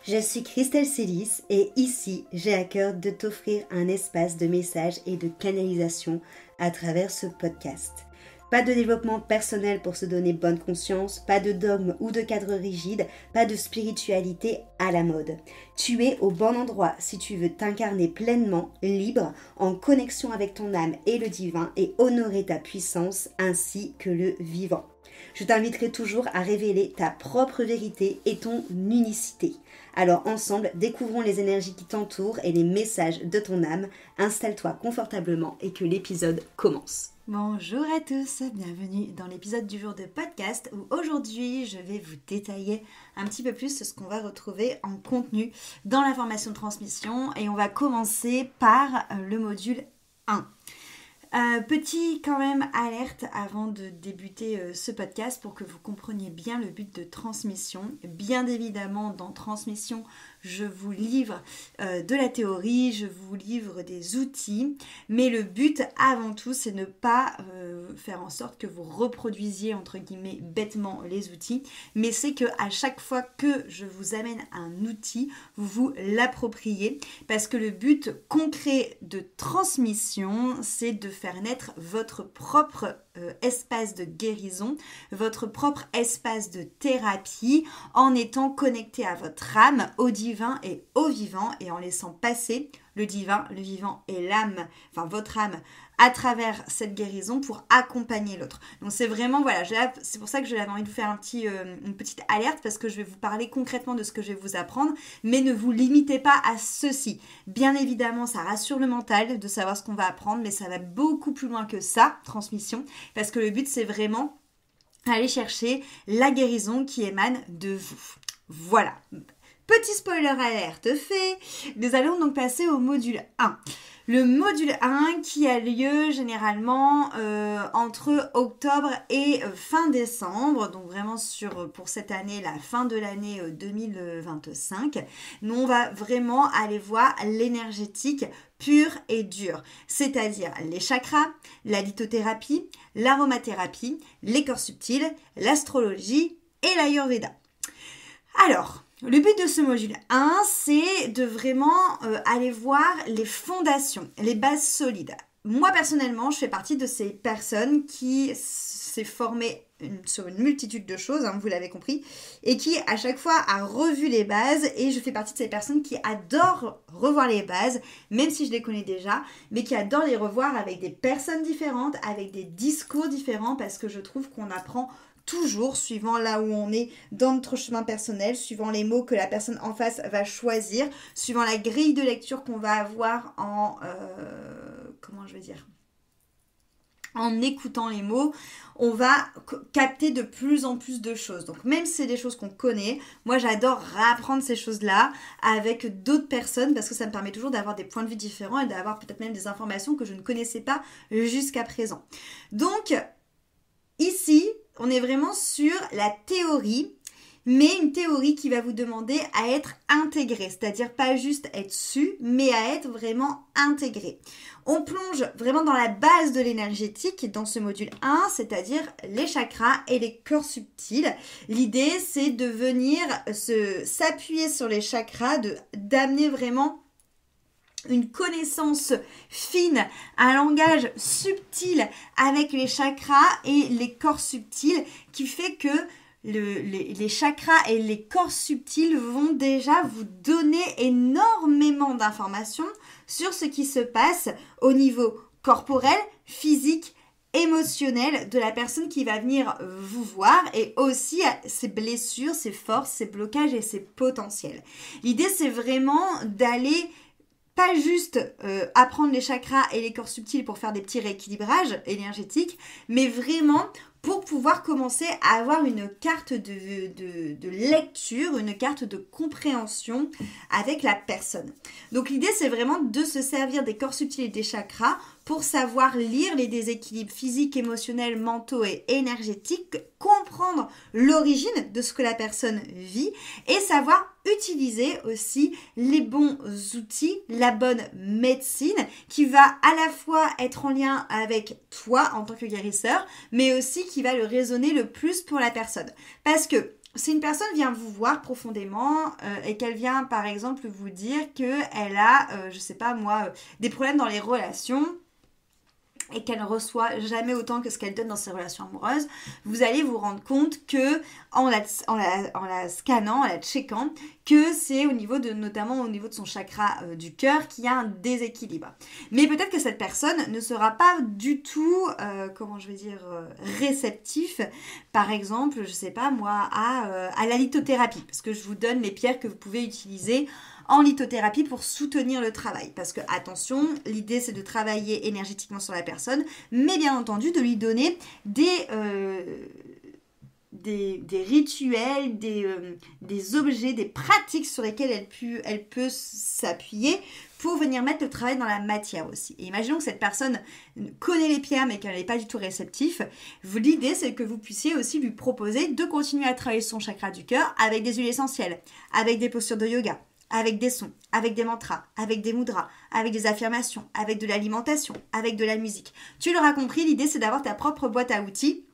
Je suis Christelle Célis et ici, j'ai à cœur de t'offrir un espace de messages et de canalisation à travers ce podcast. Pas de développement personnel pour se donner bonne conscience, pas de dogme ou de cadre rigide, pas de spiritualité à la mode. Tu es au bon endroit si tu veux t'incarner pleinement, libre, en connexion avec ton âme et le divin et honorer ta puissance ainsi que le vivant. Je t'inviterai toujours à révéler ta propre vérité et ton unicité. Alors ensemble, découvrons les énergies qui t'entourent et les messages de ton âme. Installe-toi confortablement et que l'épisode commence. Bonjour à tous, bienvenue dans l'épisode du jour de podcast où aujourd'hui je vais vous détailler un petit peu plus ce qu'on va retrouver en contenu dans la formation de transmission et on va commencer par le module 1. Petit quand même alerte avant de débuter ce podcast pour que vous compreniez bien le but de transmission. Bien évidemment, dans transmission, je vous livre de la théorie, je vous livre des outils, mais le but avant tout, c'est ne pas faire en sorte que vous reproduisiez entre guillemets bêtement les outils, mais c'est que à chaque fois que je vous amène un outil, vous vous l'appropriez, parce que le but concret de transmission, c'est de faire naître votre propre espace de guérison, votre propre espace de thérapie en étant connecté à votre âme, au divin et au vivant et en laissant passer le divin, le vivant et l'âme, enfin votre âme à travers cette guérison pour accompagner l'autre. Donc c'est vraiment, voilà, c'est pour ça que j'avais envie de vous faire une petite alerte parce que je vais vous parler concrètement de ce que je vais vous apprendre, mais ne vous limitez pas à ceci. Bien évidemment, ça rassure le mental de savoir ce qu'on va apprendre, mais ça va beaucoup plus loin que ça, transmission, parce que le but c'est vraiment aller chercher la guérison qui émane de vous. Voilà. Petit spoiler alerte fait, nous allons donc passer au module 1. Le module 1 qui a lieu généralement entre octobre et fin décembre, donc vraiment pour cette année, la fin de l'année 2025. Nous, on va vraiment aller voir l'énergétique pure et dure, c'est-à-dire les chakras, la lithothérapie, l'aromathérapie, les corps subtils, l'astrologie et l'ayurveda. Alors, le but de ce module 1, c'est de vraiment aller voir les fondations, les bases solides. Moi, personnellement, je fais partie de ces personnes qui s'est formée sur une multitude de choses, vous l'avez compris, et qui, à chaque fois, a revu les bases. Et je fais partie de ces personnes qui adorent revoir les bases, même si je les connais déjà, mais qui adorent les revoir avec des personnes différentes, avec des discours différents, parce que je trouve qu'on apprend toujours, suivant là où on est dans notre chemin personnel, suivant les mots que la personne en face va choisir, suivant la grille de lecture qu'on va avoir en écoutant les mots, on va capter de plus en plus de choses. Donc même si c'est des choses qu'on connaît, moi j'adore réapprendre ces choses-là avec d'autres personnes parce que ça me permet toujours d'avoir des points de vue différents et d'avoir peut-être même des informations que je ne connaissais pas jusqu'à présent. Donc ici, on est vraiment sur la théorie, mais une théorie qui va vous demander à être intégrée, c'est-à-dire pas juste être su, mais à être vraiment intégrée. On plonge vraiment dans la base de l'énergétique dans ce module 1, c'est-à-dire les chakras et les corps subtils. L'idée, c'est de venir s'appuyer sur les chakras, d'amener vraiment une connaissance fine, un langage subtil avec les chakras et les corps subtils qui fait que les chakras et les corps subtils vont déjà vous donner énormément d'informations sur ce qui se passe au niveau corporel, physique, émotionnel de la personne qui va venir vous voir et aussi ses blessures, ses forces, ses blocages et ses potentiels. L'idée, c'est vraiment d'aller pas juste apprendre les chakras et les corps subtils pour faire des petits rééquilibrages énergétiques, mais vraiment pour pouvoir commencer à avoir une carte de lecture, une carte de compréhension avec la personne. Donc l'idée, c'est vraiment de se servir des corps subtils et des chakras pour savoir lire les déséquilibres physiques, émotionnels, mentaux et énergétiques, comprendre l'origine de ce que la personne vit et savoir utiliser aussi les bons outils, la bonne médecine qui va à la fois être en lien avec toi en tant que guérisseur, mais aussi qui va le résonner le plus pour la personne. Parce que si une personne vient vous voir profondément et qu'elle vient par exemple vous dire qu'elle a, je sais pas moi, des problèmes dans les relations et qu'elle ne reçoit jamais autant que ce qu'elle donne dans ses relations amoureuses, vous allez vous rendre compte que en la scannant, en la checkant, que c'est notamment au niveau de son chakra du cœur qu'il y a un déséquilibre. Mais peut-être que cette personne ne sera pas du tout, réceptif, par exemple, je sais pas moi, à la lithothérapie, parce que je vous donne les pierres que vous pouvez utiliser en lithothérapie pour soutenir le travail. Parce que, attention, l'idée c'est de travailler énergétiquement sur la personne, mais bien entendu de lui donner des rituels, des objets, des pratiques sur lesquelles elle peut s'appuyer pour venir mettre le travail dans la matière aussi. Et imaginons que cette personne connaît les pierres mais qu'elle n'est pas du tout réceptive. L'idée, c'est que vous puissiez aussi lui proposer de continuer à travailler son chakra du cœur avec des huiles essentielles, avec des postures de yoga, avec des sons, avec des mantras, avec des mudras, avec des affirmations, avec de l'alimentation, avec de la musique. Tu l'auras compris, l'idée c'est d'avoir ta propre boîte à outils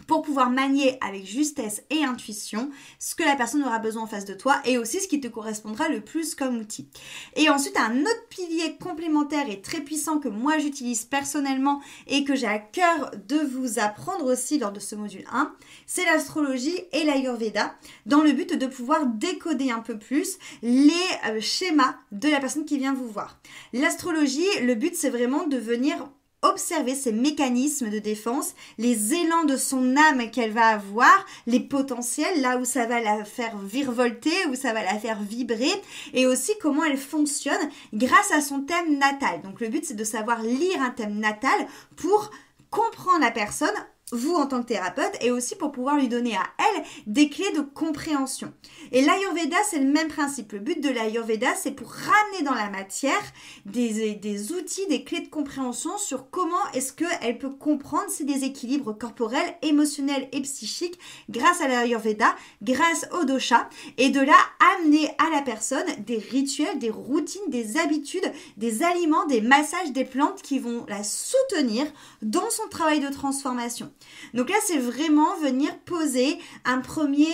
pour pouvoir manier avec justesse et intuition ce que la personne aura besoin en face de toi et aussi ce qui te correspondra le plus comme outil. Et ensuite, un autre pilier complémentaire et très puissant que moi j'utilise personnellement et que j'ai à cœur de vous apprendre aussi lors de ce module 1, c'est l'astrologie et l'Ayurveda dans le but de pouvoir décoder un peu plus les schémas de la personne qui vient vous voir. L'astrologie, le but c'est vraiment de venir observer ses mécanismes de défense, les élans de son âme qu'elle va avoir, les potentiels, là où ça va la faire virevolter, où ça va la faire vibrer, et aussi comment elle fonctionne grâce à son thème natal. Donc le but c'est de savoir lire un thème natal pour comprendre la personne, vous en tant que thérapeute, et aussi pour pouvoir lui donner à elle des clés de compréhension. Et l'Ayurveda, c'est le même principe. Le but de l'Ayurveda, c'est pour ramener dans la matière des outils, des clés de compréhension sur comment est-ce qu'elle peut comprendre ses déséquilibres corporels, émotionnels et psychiques grâce à l'Ayurveda, grâce au dosha, et de là amener à la personne des rituels, des routines, des habitudes, des aliments, des massages, des plantes qui vont la soutenir dans son travail de transformation. Donc là, c'est vraiment venir poser un premier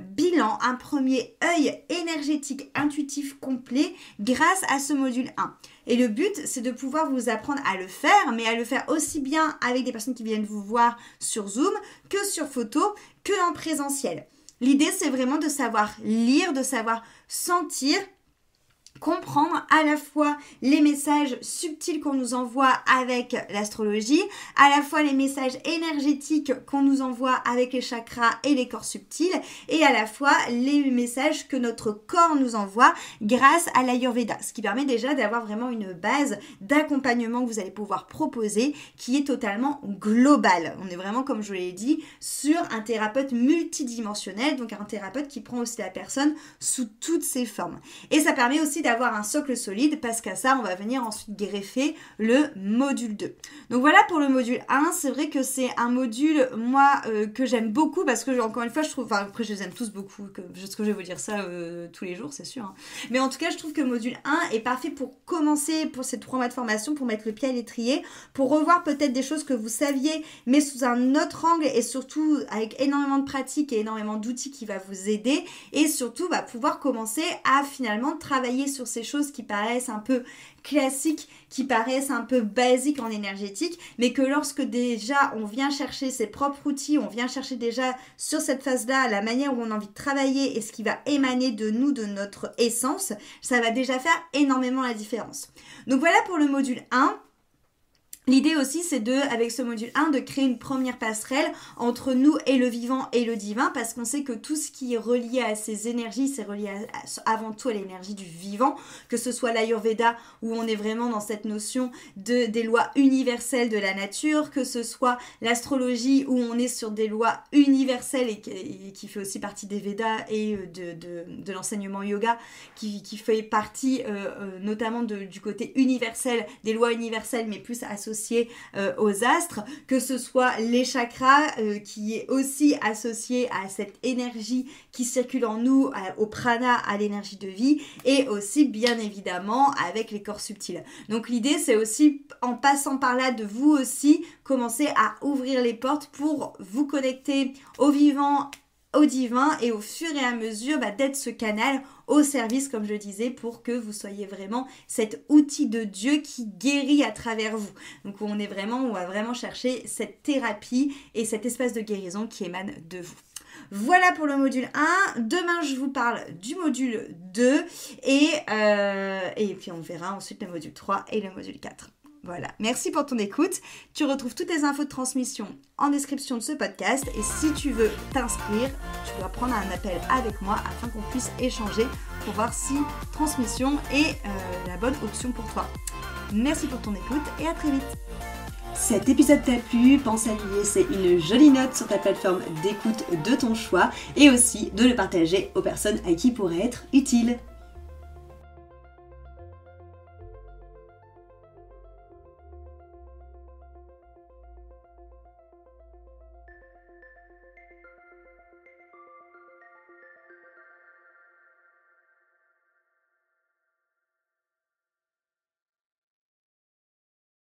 bilan, un premier œil énergétique intuitif complet grâce à ce module 1. Et le but, c'est de pouvoir vous apprendre à le faire, mais à le faire aussi bien avec des personnes qui viennent vous voir sur Zoom, que sur photo, que en présentiel. L'idée, c'est vraiment de savoir lire, de savoir sentir, comprendre à la fois les messages subtils qu'on nous envoie avec l'astrologie, à la fois les messages énergétiques qu'on nous envoie avec les chakras et les corps subtils, et à la fois les messages que notre corps nous envoie grâce à l'Ayurveda, ce qui permet déjà d'avoir vraiment une base d'accompagnement que vous allez pouvoir proposer qui est totalement globale. On est vraiment, comme je vous l'ai dit, sur un thérapeute multidimensionnel, donc un thérapeute qui prend aussi la personne sous toutes ses formes. Et ça permet aussi d'avoir un socle solide parce qu'à ça, on va venir ensuite greffer le module 2. Donc voilà pour le module 1. C'est vrai que c'est un module, moi, que j'aime beaucoup parce que, encore une fois, je trouve, enfin, après, je les aime tous beaucoup, parce que je vais vous dire ça tous les jours, c'est sûr. Hein. Mais en tout cas, je trouve que le module 1 est parfait pour commencer, pour ces 3 mois de formation, pour mettre le pied à l'étrier, pour revoir peut-être des choses que vous saviez, mais sous un autre angle et surtout avec énormément de pratiques et énormément d'outils qui va vous aider et surtout pouvoir commencer à finalement travailler sur ces choses qui paraissent un peu classiques, qui paraissent un peu basiques en énergétique, mais que lorsque déjà on vient chercher ses propres outils, on vient chercher déjà sur cette phase-là la manière où on a envie de travailler et ce qui va émaner de nous, de notre essence, ça va déjà faire énormément la différence. Donc voilà pour le module 1. L'idée aussi, c'est avec ce module 1, de créer une première passerelle entre nous et le vivant et le divin, parce qu'on sait que tout ce qui est relié à ces énergies, c'est relié avant tout à l'énergie du vivant, que ce soit l'Ayurveda, où on est vraiment dans cette notion des lois universelles de la nature, que ce soit l'astrologie, où on est sur des lois universelles et qui fait aussi partie des Védas et de l'enseignement yoga, qui fait partie notamment du côté universel, des lois universelles, mais plus associées aux astres, que ce soit les chakras qui est aussi associé à cette énergie qui circule en nous, au prana, à l'énergie de vie, et aussi bien évidemment avec les corps subtils. Donc l'idée, c'est aussi en passant par là de vous aussi commencer à ouvrir les portes pour vous connecter au vivant, au divin et au fur et à mesure d'être ce canal au service, comme je le disais, pour que vous soyez vraiment cet outil de Dieu qui guérit à travers vous. Donc on va vraiment chercher cette thérapie et cet espace de guérison qui émane de vous. Voilà pour le module 1. Demain, je vous parle du module 2 et puis on verra ensuite le module 3 et le module 4. Voilà, merci pour ton écoute. Tu retrouves toutes les infos de transmission en description de ce podcast et si tu veux t'inscrire, tu dois prendre un appel avec moi afin qu'on puisse échanger pour voir si transmission est la bonne option pour toi. Merci pour ton écoute et à très vite. Cet épisode t'a plu, pense à lui laisser une jolie note sur ta plateforme d'écoute de ton choix et aussi de le partager aux personnes à qui il pourrait être utile.